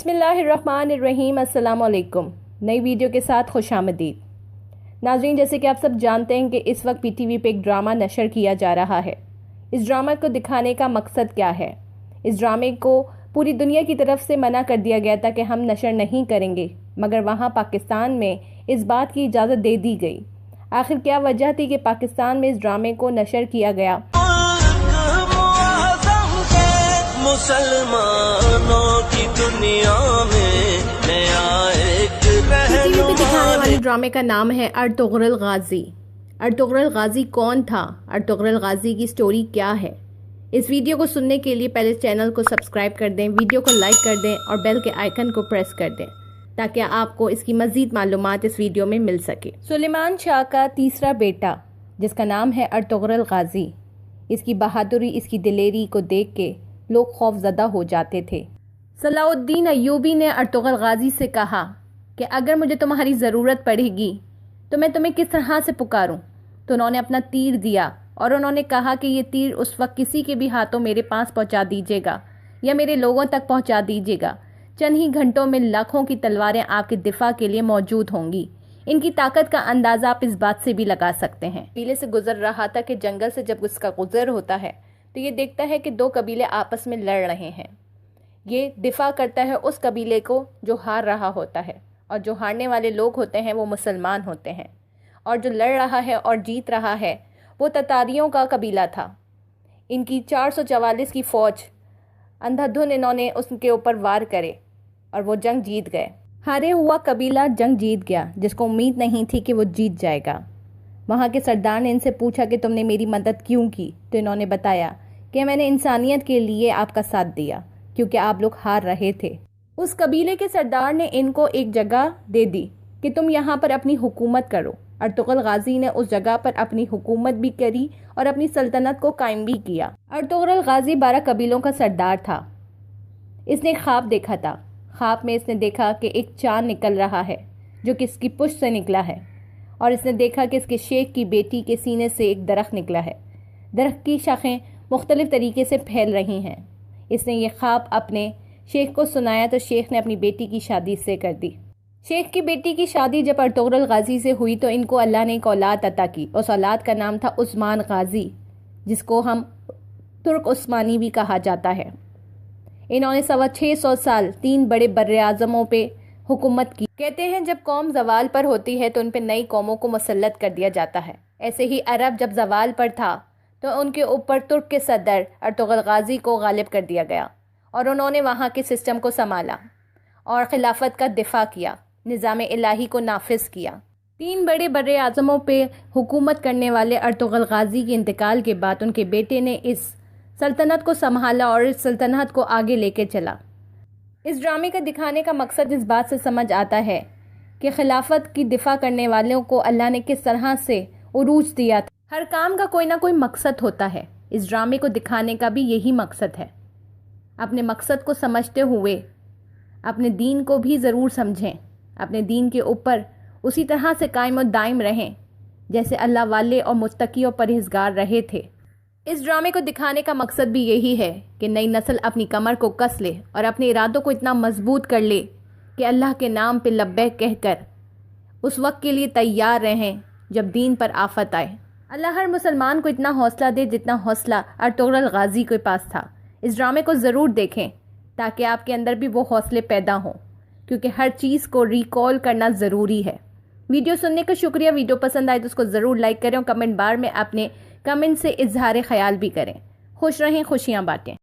بسم اللہ الرحمن الرحیم۔ السلام علیکم۔ نئی ویڈیو کے ساتھ خوش آمدید ناظرین۔ جیسے کہ آپ سب جانتے ہیں کہ اس وقت پی ٹی وی پہ ایک ڈرامہ نشر کیا جا رہا ہے۔ اس ڈرامہ کو دکھانے کا مقصد کیا ہے؟ اس ڈرامے کو پوری دنیا کی طرف سے منع کر دیا گیا تھا کہ ہم نشر نہیں کریں گے، مگر وہاں پاکستان میں اس بات کی اجازت دے دی گئی۔ آخر کیا وجہ تھی کہ پاکستان میں اس ڈرامے کو نشر کیا گیا؟ مسلمانوں کی دنیا میں نیا ایک ٹی وی پہ دکھانے والے ڈرامے کا نام ہے ارطغرل غازی۔ ارطغرل غازی کون تھا؟ ارطغرل غازی کی سٹوری کیا ہے؟ اس ویڈیو کو سننے کے لیے پہلے چینل کو سبسکرائب کر دیں، ویڈیو کو لائک کر دیں اور بیل کے آئیکن کو پریس کر دیں تاکہ آپ کو اس کی مزید معلومات اس ویڈیو میں مل سکے۔ سلیمان شاہ کا تیسرا بیٹا جس کا نام ہے ارطغرل غازی، اس کی بہادری، اس کی دلیری کو دیکھ کے لوگ خوف زدہ ہو جاتے تھے۔ صلاح الدین ایوبی نے ارطغرل غازی سے کہا کہ اگر مجھے تمہاری ضرورت پڑے گی تو میں تمہیں کس طرح سے پکاروں؟ تو انہوں نے اپنا تیر دیا اور انہوں نے کہا کہ یہ تیر اس وقت کسی کے بھی ہاتھوں میرے پاس پہنچا دیجیے گا یا میرے لوگوں تک پہنچا دیجیے گا۔ چند ہی گھنٹوں میں لاکھوں کی تلواریں آپ کے دفاع کے لیے موجود ہوں گی۔ ان کی طاقت کا اندازہ آپ اس بات سے بھی لگا سکتے ہیں۔ قبیلے سے گزر رہا تھا کہ جنگل سے جب اس کا گزر ہوتا ہے تو یہ دیکھتا ہے کہ دو قبیلے آپس میں لڑ رہے ہیں۔ یہ دفاع کرتا ہے اس قبیلے کو جو ہار رہا ہوتا ہے، اور جو ہارنے والے لوگ ہوتے ہیں وہ مسلمان ہوتے ہیں، اور جو لڑ رہا ہے اور جیت رہا ہے وہ تتاریوں کا قبیلہ تھا۔ ان کی 444 کی فوج اندھا دھن انہوں نے اس کے اوپر وار کرے اور وہ جنگ جیت گئے۔ ہارے ہوا قبیلہ جنگ جیت گیا، جس کو امید نہیں تھی کہ وہ جیت جائے گا۔ وہاں کے سردار نے ان سے پوچھا کہ تم نے میری مدد کیوں کی؟ تو انہوں نے بتایا کہ میں نے انسانیت کے لیے آپ کا ساتھ دیا کیونکہ آپ لوگ ہار رہے تھے۔ اس قبیلے کے سردار نے ان کو ایک جگہ دے دی کہ تم یہاں پر اپنی حکومت کرو۔ ارطغرل غازی نے اس جگہ پر اپنی حکومت بھی کری اور اپنی سلطنت کو قائم بھی کیا۔ ارطغرل غازی 12 قبیلوں کا سردار تھا۔ اس نے ایک خواب دیکھا تھا۔ خواب میں اس نے دیکھا کہ ایک چاند نکل رہا ہے جو کہ اس کی پشت سے نکلا ہے، اور اس نے دیکھا کہ اس کے شیخ کی بیٹی کے سینے سے ایک درخت نکلا ہے۔ درخت کی شاخیں مختلف طریقے سے پھیل رہی ہیں۔ اس نے یہ خواب اپنے شیخ کو سنایا تو شیخ نے اپنی بیٹی کی شادی سے کر دی۔ شیخ کی بیٹی کی شادی جب ارطغرل غازی سے ہوئی تو ان کو اللہ نے ایک اولاد عطا کی۔ اس اولاد کا نام تھا عثمان غازی، جس کو ہم ترک عثمانی بھی کہا جاتا ہے۔ انہوں نے 650 سال 3 بڑے براعظموں پہ حکومت کی۔ کہتے ہیں جب قوم زوال پر ہوتی ہے تو ان پہ نئی قوموں کو مسلط کر دیا جاتا ہے۔ ایسے ہی عرب جب زوال پر تھا تو ان کے اوپر ترک کے صدر ارطغرل غازی کو غالب کر دیا گیا، اور انہوں نے وہاں کے سسٹم کو سنبھالا اور خلافت کا دفاع کیا، نظام الہی کو نافذ کیا۔ 3 بڑے براعظموں پہ حکومت کرنے والے ارطغرل غازی کے انتقال کے بعد ان کے بیٹے نے اس سلطنت کو سنبھالا اور اس سلطنت کو آگے لے کے چلا۔ اس ڈرامے کا دکھانے کا مقصد اس بات سے سمجھ آتا ہے کہ خلافت کی دفاع کرنے والوں کو اللہ نے کس طرح سے عروج دیا تھا۔ ہر کام کا کوئی نہ کوئی مقصد ہوتا ہے۔ اس ڈرامے کو دکھانے کا بھی یہی مقصد ہے۔ اپنے مقصد کو سمجھتے ہوئے اپنے دین کو بھی ضرور سمجھیں، اپنے دین کے اوپر اسی طرح سے قائم و دائم رہیں جیسے اللہ والے اور متقی اور پرہیزگار رہے تھے۔ اس ڈرامے کو دکھانے کا مقصد بھی یہی ہے کہ نئی نسل اپنی کمر کو کس لے اور اپنے ارادوں کو اتنا مضبوط کر لے کہ اللہ کے نام پہ لبیک کہہ کر اس وقت کے لیے تیار رہیں جب دین پر آفت آئے۔ اللہ ہر مسلمان کو اتنا حوصلہ دے جتنا حوصلہ ارطغرل غازی کے پاس تھا۔ اس ڈرامے کو ضرور دیکھیں تاکہ آپ کے اندر بھی وہ حوصلے پیدا ہوں، کیونکہ ہر چیز کو ریکال کرنا ضروری ہے۔ ویڈیو سننے کا شکریہ۔ ویڈیو پسند آئے تو اس کو ضرور لائک کریں اور کمنٹ بار میں اپنے کمنٹ سے اظہار خیال بھی کریں۔ خوش رہیں، خوشیاں بانٹیں۔